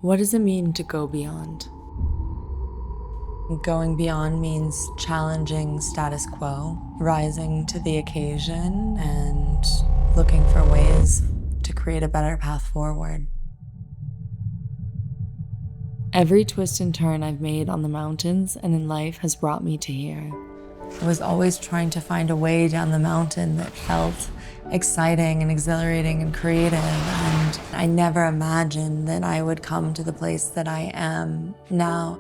What does it mean to go beyond? Going beyond means challenging status quo, rising to the occasion, and looking for ways to create a better path forward. Every twist and turn I've made on the mountains and in life has brought me to here. I was always trying to find a way down the mountain that felt exciting and exhilarating and creative, and I never imagined that I would come to the place that I am now.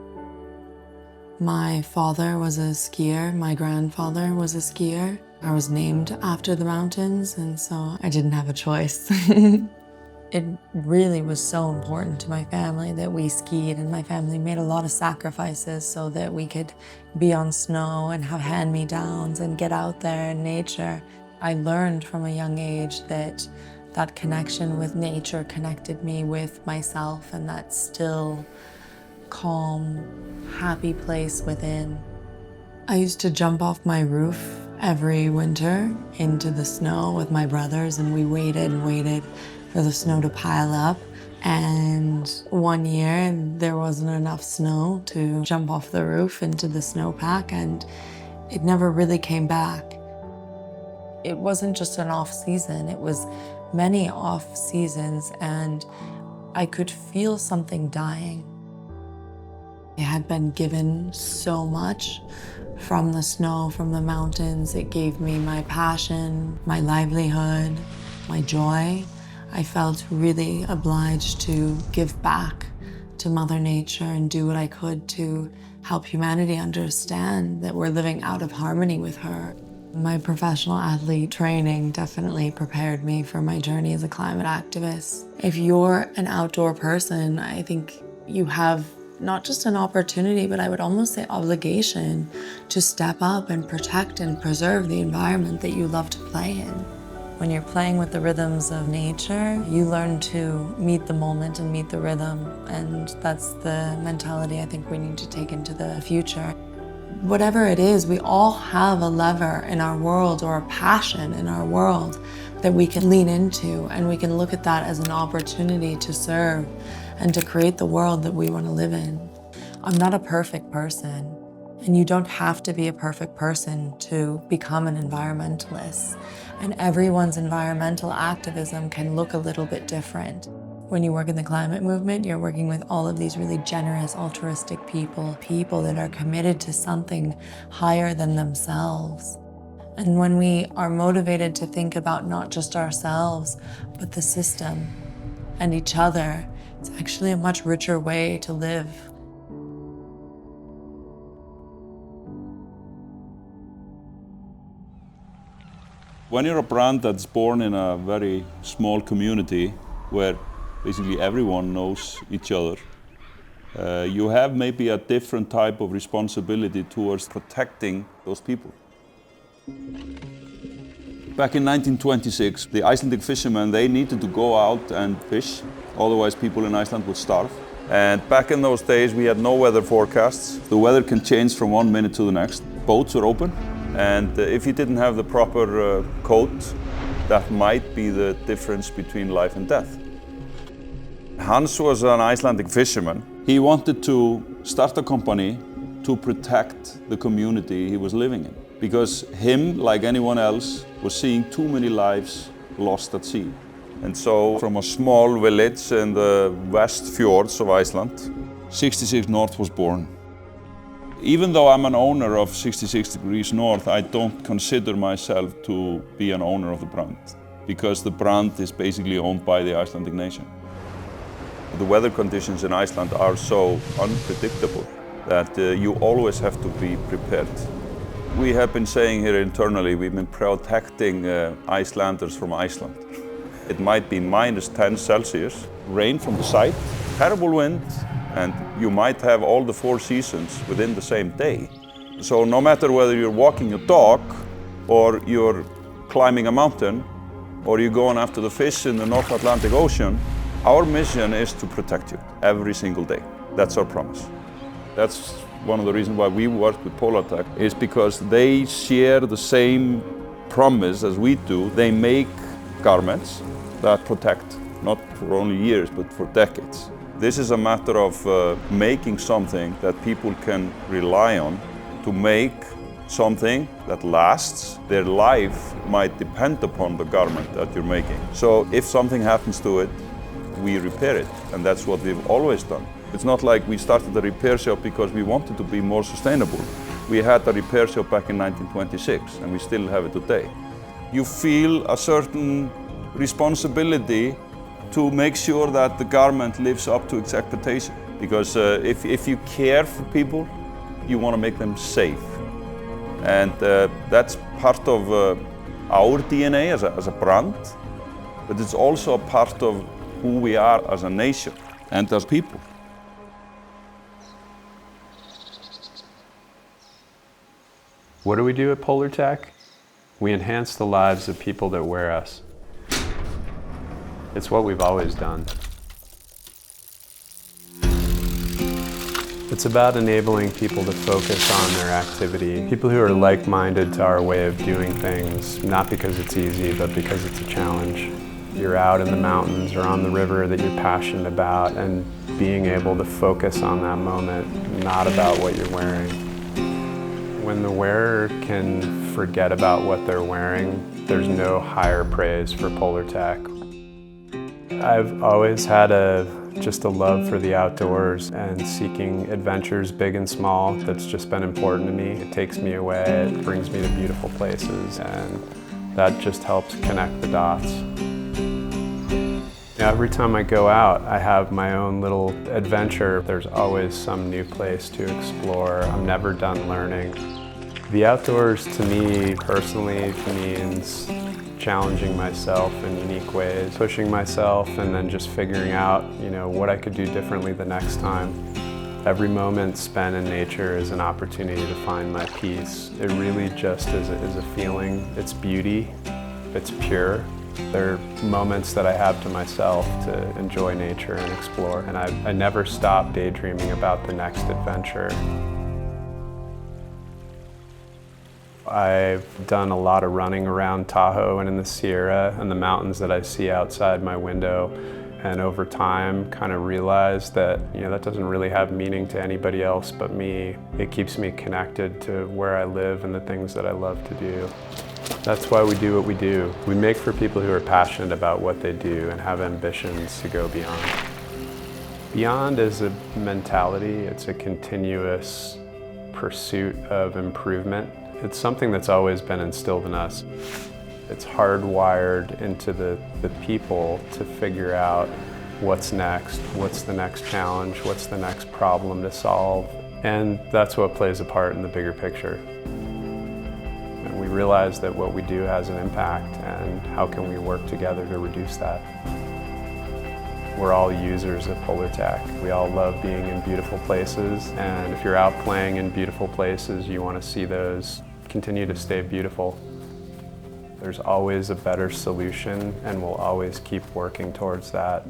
My father was a skier, my grandfather was a skier. I was named after the mountains, and so I didn't have a choice. It really was so important to my family that we skied, and my family made a lot of sacrifices so that we could be on snow and have hand-me-downs and get out there in nature. I learned from a young age that that connection with nature connected me with myself and that still, calm, happy place within. I used to jump off my roof every winter into the snow with my brothers, and we waited and waited for the snow to pile up. And one year there wasn't enough snow to jump off the roof into the snowpack, and it never really came back. It wasn't just an off season, it was many off seasons, and I could feel something dying. I had been given so much from the snow, from the mountains. It gave me my passion, my livelihood, my joy. I felt really obliged to give back to Mother Nature and do what I could to help humanity understand that we're living out of harmony with her. My professional athlete training definitely prepared me for my journey as a climate activist. If you're an outdoor person, I think you have not just an opportunity, but I would almost say obligation to step up and protect and preserve the environment that you love to play in. When you're playing with the rhythms of nature, you learn to meet the moment and meet the rhythm, and that's the mentality I think we need to take into the future. Whatever it is, we all have a lever in our world or a passion in our world that we can lean into, and we can look at that as an opportunity to serve and to create the world that we want to live in. I'm not a perfect person, and you don't have to be a perfect person to become an environmentalist. And everyone's environmental activism can look a little bit different. When you work in the climate movement, you're working with all of these really generous, altruistic people that are committed to something higher than themselves. And when we are motivated to think about not just ourselves, but the system and each other, it's actually a much richer way to live. When you're a brand that's born in a very small community where basically everyone knows each other, you have maybe a different type of responsibility towards protecting those people. Back in 1926, the Icelandic fishermen, they needed to go out and fish, otherwise people in Iceland would starve. And back in those days, we had no weather forecasts. The weather can change from one minute to the next. Boats were open, and if you didn't have the proper coat, that might be the difference between life and death. Hans was an Icelandic fisherman. He wanted to start a company to protect the community he was living in, because him, like anyone else, was seeing too many lives lost at sea. And so, from a small village in the west fjords of Iceland, 66 North was born. Even though I'm an owner of 66 Degrees North, I don't consider myself to be an owner of the brand, because the brand is basically owned by the Icelandic nation. The weather conditions in Iceland are so unpredictable that you always have to be prepared. We have been saying here internally, we've been protecting Icelanders from Iceland. It might be -10 Celsius, rain from the side, terrible wind, and you might have all the 4 seasons within the same day. So no matter whether you're walking your dog, or you're climbing a mountain, or you're going after the fish in the North Atlantic Ocean, our mission is to protect you every single day. That's our promise. That's one of the reasons why we work with Polartec, is because they share the same promise as we do. They make garments that protect, not for only years, but for decades. This is a matter of making something that people can rely on to make something that lasts. Their life might depend upon the garment that you're making. So if something happens to it, we repair it, and that's what we've always done. It's not like we started a repair shop because we wanted to be more sustainable. We had a repair shop back in 1926, and we still have it today. You feel a certain responsibility to make sure that the garment lives up to its expectation. Because if you care for people, you want to make them safe. And that's part of our DNA as a brand, but it's also a part of who we are as a nation and as people. What do we do at Polartec? We enhance the lives of people that wear us. It's what we've always done. It's about enabling people to focus on their activity. People who are like-minded to our way of doing things, not because it's easy, but because it's a challenge. You're out in the mountains or on the river that you're passionate about, and being able to focus on that moment, not about what you're wearing. When the wearer can forget about what they're wearing, there's no higher praise for Polartec. I've always had just a love for the outdoors and seeking adventures big and small. That's just been important to me. It takes me away, it brings me to beautiful places, and that just helps connect the dots. Every time I go out, I have my own little adventure. There's always some new place to explore. I'm never done learning. The outdoors, to me, personally, means challenging myself in unique ways, pushing myself, and then just figuring out, what I could do differently the next time. Every moment spent in nature is an opportunity to find my peace. It really just is a feeling. It's beauty. It's pure. There are moments that I have to myself to enjoy nature and explore, and I never stop daydreaming about the next adventure. I've done a lot of running around Tahoe and in the Sierra and the mountains that I see outside my window, and over time kind of realized that that doesn't really have meaning to anybody else but me. It keeps me connected to where I live and the things that I love to do. That's why we do what we do. We make for people who are passionate about what they do and have ambitions to go beyond. Beyond is a mentality. It's a continuous pursuit of improvement. It's something that's always been instilled in us. It's hardwired into the people to figure out what's next, what's the next challenge, what's the next problem to solve. And that's what plays a part in the bigger picture. And we realize that what we do has an impact, and how can we work together to reduce that? We're all users of Polartec. We all love being in beautiful places, and if you're out playing in beautiful places, you want to see those continue to stay beautiful. There's always a better solution, and we'll always keep working towards that.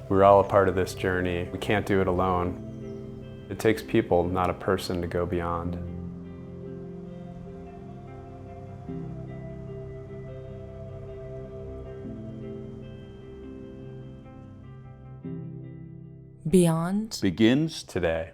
We're all a part of this journey. We can't do it alone. It takes people, not a person, to go beyond. Beyond Begins Today.